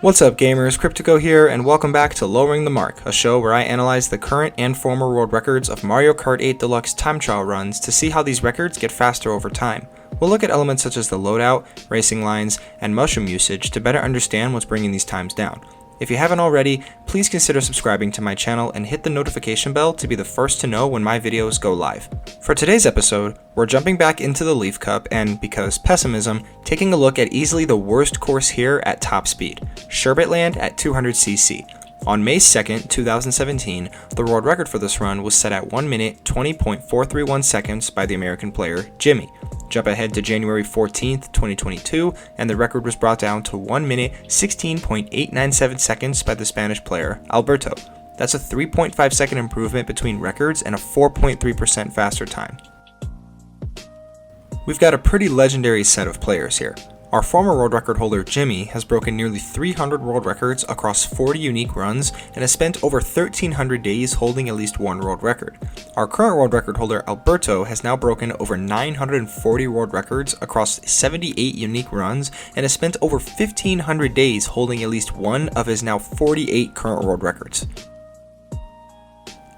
What's up gamers, Cryptico here, and welcome back to Lowering the Mark, a show where I analyze the current and former world records of Mario Kart 8 Deluxe time trial runs to see how these records get faster over time. We'll look at elements such as the loadout, racing lines, and mushroom usage to better understand what's bringing these times down. If you haven't already, please consider subscribing to my channel and hit the notification bell to be the first to know when my videos go live. For today's episode, we're jumping back into the Leaf Cup and, because pessimism, taking a look at easily the worst course here at top speed, Sherbet Land at 200cc. On May 2nd, 2017, the world record for this run was set at 1 minute 20.431 seconds by the American player Jimmy. Jump ahead to January 14th, 2022, and the record was brought down to 1 minute 16.897 seconds by the Spanish player Alberto. That's a 3.5 second improvement between records and a 4.3% faster time. We've got a pretty legendary set of players here. Our former world record holder Jimmy has broken nearly 300 world records across 40 unique runs and has spent over 1,300 days holding at least one world record. Our current world record holder Alberto has now broken over 940 world records across 78 unique runs and has spent over 1,500 days holding at least one of his now 48 current world records.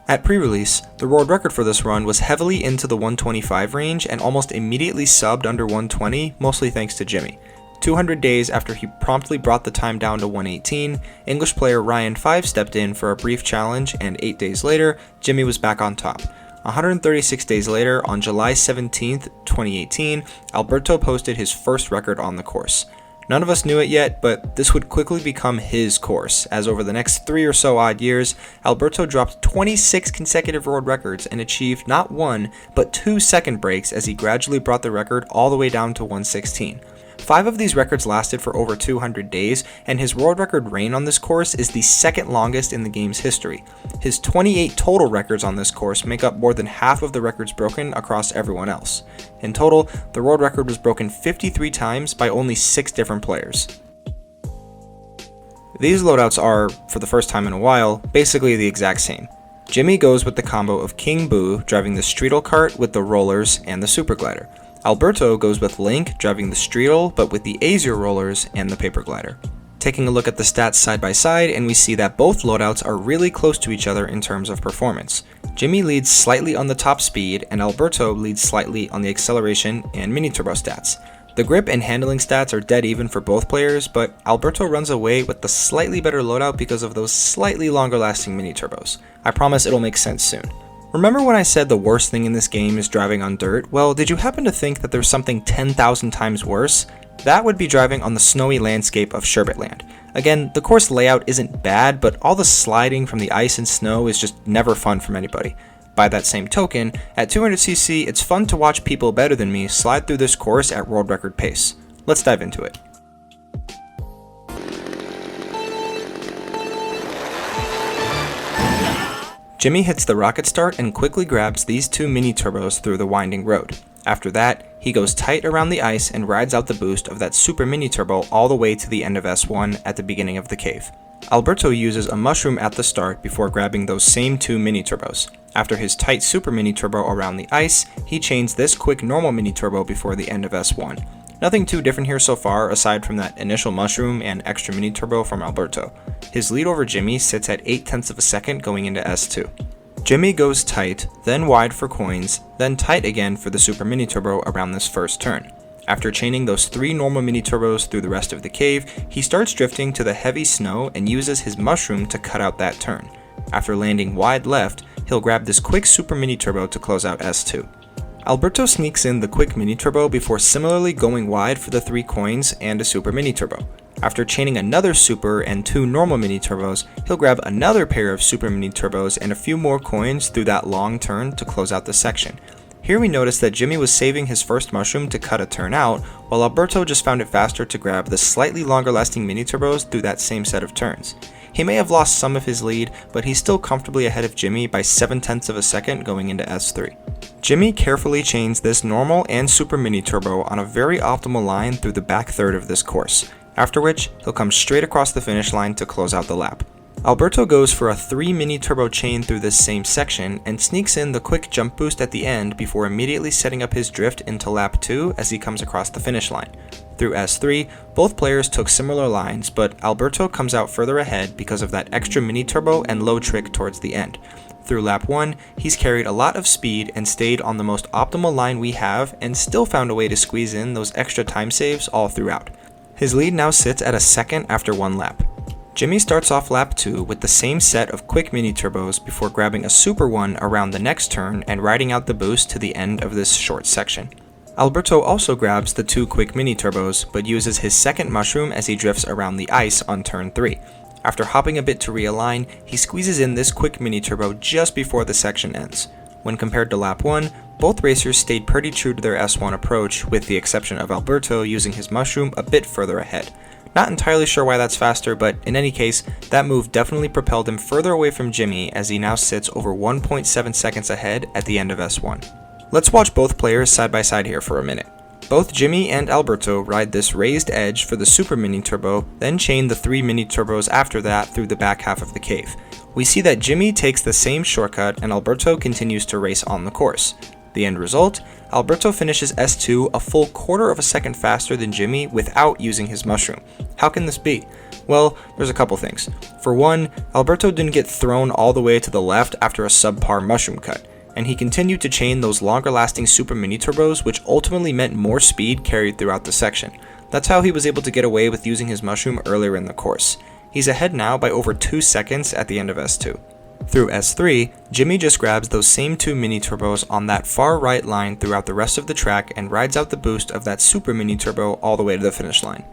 At pre-release, the world record for this run was heavily into the 125 range and almost immediately subbed under 120, mostly thanks to Jimmy. 200 days after he promptly brought the time down to 118, English player Ryan 5 stepped in for a brief challenge, and 8 days later, Jimmy was back on top. 136 days later, on July 17, 2018, Alberto posted his first record on the course. None of us knew it yet, but this would quickly become his course, as over the next 3 or so odd years, Alberto dropped 26 consecutive world records and achieved not 1, but 2 second breaks as he gradually brought the record all the way down to 116. 5 of these records lasted for over 200 days, and his world record reign on this course is the second longest in the game's history. His 28 total records on this course make up more than half of the records broken across everyone else. In total, the world record was broken 53 times by only 6 different players. These loadouts are, for the first time in a while, basically the exact same. Jimmy goes with the combo of King Boo driving the Streetle cart with the rollers and the super glider. Alberto goes with Link driving the Streetle but with the Azure rollers and the paper glider. Taking a look at the stats side by side, and we see that both loadouts are really close to each other in terms of performance. Jimmy leads slightly on the top speed and Alberto leads slightly on the acceleration and mini turbo stats. The grip and handling stats are dead even for both players, but Alberto runs away with the slightly better loadout because of those slightly longer lasting mini turbos. I promise it'll make sense soon. Remember when I said the worst thing in this game is driving on dirt? Well, did you happen to think that there's something 10,000 times worse? That would be driving on the snowy landscape of Sherbet Land. Again, the course layout isn't bad, but all the sliding from the ice and snow is just never fun from anybody. By that same token, at 200cc, it's fun to watch people better than me slide through this course at world record pace. Let's dive into it. Jimmy hits the rocket start and quickly grabs these 2 mini turbos through the winding road. After that, he goes tight around the ice and rides out the boost of that super mini turbo all the way to the end of S1 at the beginning of the cave. Alberto uses a mushroom at the start before grabbing those same 2 mini turbos. After his tight super mini turbo around the ice, he chains this quick normal mini turbo before the end of S1. Nothing too different here so far aside from that initial mushroom and extra mini turbo from Alberto. His lead over Jimmy sits at 0.8 of a second going into S2. Jimmy goes tight, then wide for coins, then tight again for the super mini turbo around this first turn. After chaining those 3 normal mini turbos through the rest of the cave, he starts drifting to the heavy snow and uses his mushroom to cut out that turn. After landing wide left, he'll grab this quick super mini turbo to close out S2. Alberto sneaks in the quick mini turbo before similarly going wide for the 3 coins and a super mini turbo. After chaining another super and 2 normal mini turbos, he'll grab another pair of super mini turbos and a few more coins through that long turn to close out the section. Here we notice that Jimmy was saving his first mushroom to cut a turn out, while Alberto just found it faster to grab the slightly longer lasting mini turbos through that same set of turns. He may have lost some of his lead, but he's still comfortably ahead of Jimmy by 0.7 of a second going into S3. Jimmy carefully chains this normal and super mini turbo on a very optimal line through the back third of this course, after which he'll come straight across the finish line to close out the lap. Alberto goes for a 3 mini turbo chain through this same section and sneaks in the quick jump boost at the end before immediately setting up his drift into lap 2 as he comes across the finish line. Through S3, both players took similar lines, but Alberto comes out further ahead because of that extra mini turbo and low trick towards the end. Through lap 1, he's carried a lot of speed and stayed on the most optimal line we have and still found a way to squeeze in those extra time saves all throughout. His lead now sits at a second after 1 lap. Jimmy starts off lap 2 with the same set of quick mini turbos before grabbing a super one around the next turn and riding out the boost to the end of this short section. Alberto also grabs the 2 quick mini turbos but uses his second mushroom as he drifts around the ice on turn 3. After hopping a bit to realign, he squeezes in this quick mini turbo just before the section ends. When compared to lap 1, both racers stayed pretty true to their S1 approach, with the exception of Alberto using his mushroom a bit further ahead. Not entirely sure why that's faster, but in any case, that move definitely propelled him further away from Jimmy as he now sits over 1.7 seconds ahead at the end of S1. Let's watch both players side by side here for a minute. Both Jimmy and Alberto ride this raised edge for the super mini turbo, then chain the 3 mini turbos after that through the back half of the cave. We see that Jimmy takes the same shortcut and Alberto continues to race on the course. The end result? Alberto finishes S2 a full quarter of a second faster than Jimmy without using his mushroom. How can this be? Well, there's a couple things. For one, Alberto didn't get thrown all the way to the left after a subpar mushroom cut, and he continued to chain those longer lasting super mini turbos, which ultimately meant more speed carried throughout the section. That's how he was able to get away with using his mushroom earlier in the course. He's ahead now by over 2 seconds at the end of S2. Through S3, Jimmy just grabs those same 2 mini turbos on that far right line throughout the rest of the track and rides out the boost of that super mini turbo all the way to the finish line.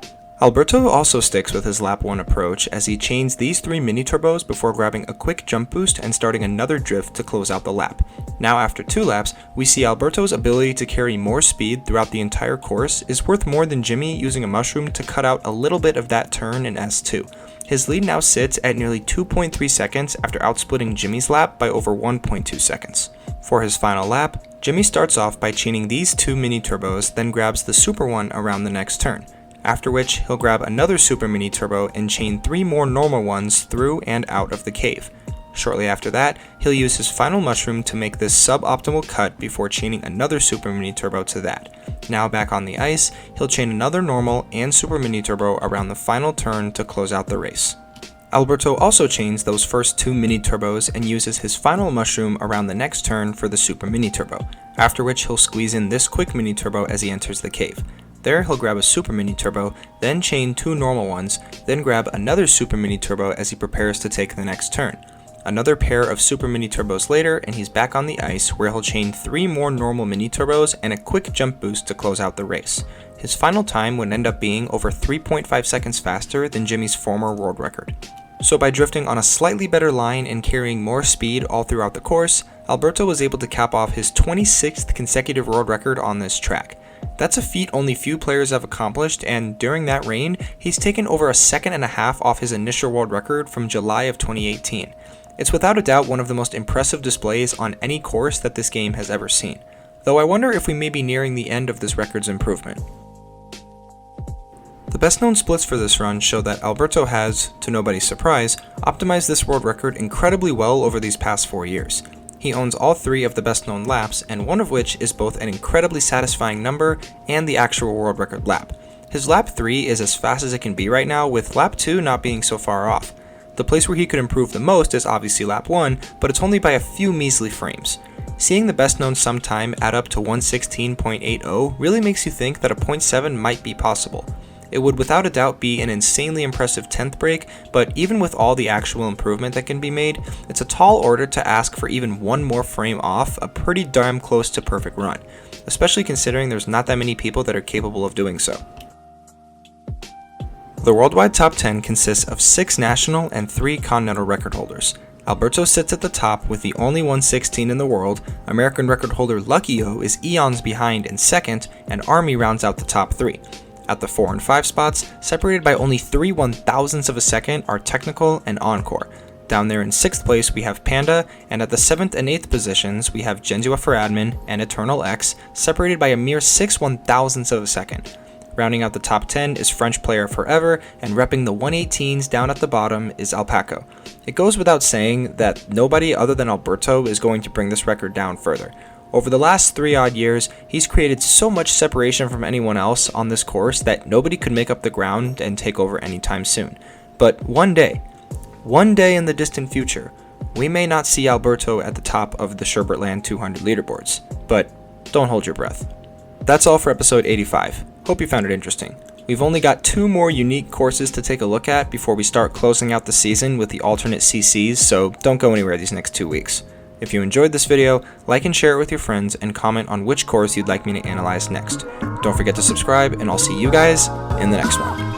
Alberto also sticks with his lap 1 approach as he chains these 3 mini turbos before grabbing a quick jump boost and starting another drift to close out the lap. Now after 2 laps, we see Alberto's ability to carry more speed throughout the entire course is worth more than Jimmy using a mushroom to cut out a little bit of that turn in S2. His lead now sits at nearly 2.3 seconds after outsplitting Jimmy's lap by over 1.2 seconds. For his final lap, Jimmy starts off by chaining these 2 mini turbos, then grabs the super one around the next turn, after which he'll grab another super mini turbo and chain 3 more normal ones through and out of the cave. Shortly after that, he'll use his final mushroom to make this suboptimal cut before chaining another super mini turbo to that. Now back on the ice, he'll chain another normal and super mini turbo around the final turn to close out the race. Alberto also chains those first 2 mini turbos and uses his final mushroom around the next turn for the super mini turbo, after which he'll squeeze in this quick mini turbo as he enters the cave. There he'll grab a super mini turbo, then chain 2 normal ones, then grab another super mini turbo as he prepares to take the next turn. Another pair of super mini turbos later and he's back on the ice where he'll chain 3 more normal mini turbos and a quick jump boost to close out the race. His final time would end up being over 3.5 seconds faster than Jimmy's former world record. So by drifting on a slightly better line and carrying more speed all throughout the course, Alberto was able to cap off his 26th consecutive world record on this track. That's a feat only few players have accomplished, and during that reign, he's taken over a second and a half off his initial world record from July of 2018. It's without a doubt one of the most impressive displays on any course that this game has ever seen, though I wonder if we may be nearing the end of this record's improvement. The best known splits for this run show that Alberto has, to nobody's surprise, optimized this world record incredibly well over these past 4 years. He owns all 3 of the best known laps, and one of which is both an incredibly satisfying number and the actual world record lap. His lap 3 is as fast as it can be right now, with lap 2 not being so far off. The place where he could improve the most is obviously lap 1, but it's only by a few measly frames. Seeing the best known sum time add up to 116.80 really makes you think that a 0.7 might be possible. It would without a doubt be an insanely impressive 10th break, but even with all the actual improvement that can be made, it's a tall order to ask for even one more frame off a pretty darn close to perfect run, especially considering there's not that many people that are capable of doing so. The worldwide top 10 consists of 6 national and 3 continental record holders. Alberto sits at the top with the only 116 in the world, American record holder Luckyo is eons behind in second, and Army rounds out the top 3. At the 4 and 5 spots, separated by only 3 1,000ths of a second, are Technical and Encore. Down there in 6th place we have Panda, and at the 7th and 8th positions we have Genzua for Admin and Eternal X, separated by a mere 6 1,000ths of a second. Rounding out the top 10 is French Player Forever, and repping the 118s down at the bottom is Alpaco. It goes without saying that nobody other than Alberto is going to bring this record down further. Over the last 3 odd years, he's created so much separation from anyone else on this course that nobody could make up the ground and take over anytime soon. But one day in the distant future, we may not see Alberto at the top of the Sherbetland 200 leaderboards, but don't hold your breath. That's all for episode 85. Hope you found it interesting. We've only got 2 more unique courses to take a look at before we start closing out the season with the alternate CCs, so don't go anywhere these next 2 weeks. If you enjoyed this video, like and share it with your friends and comment on which course you'd like me to analyze next. Don't forget to subscribe, and I'll see you guys in the next one.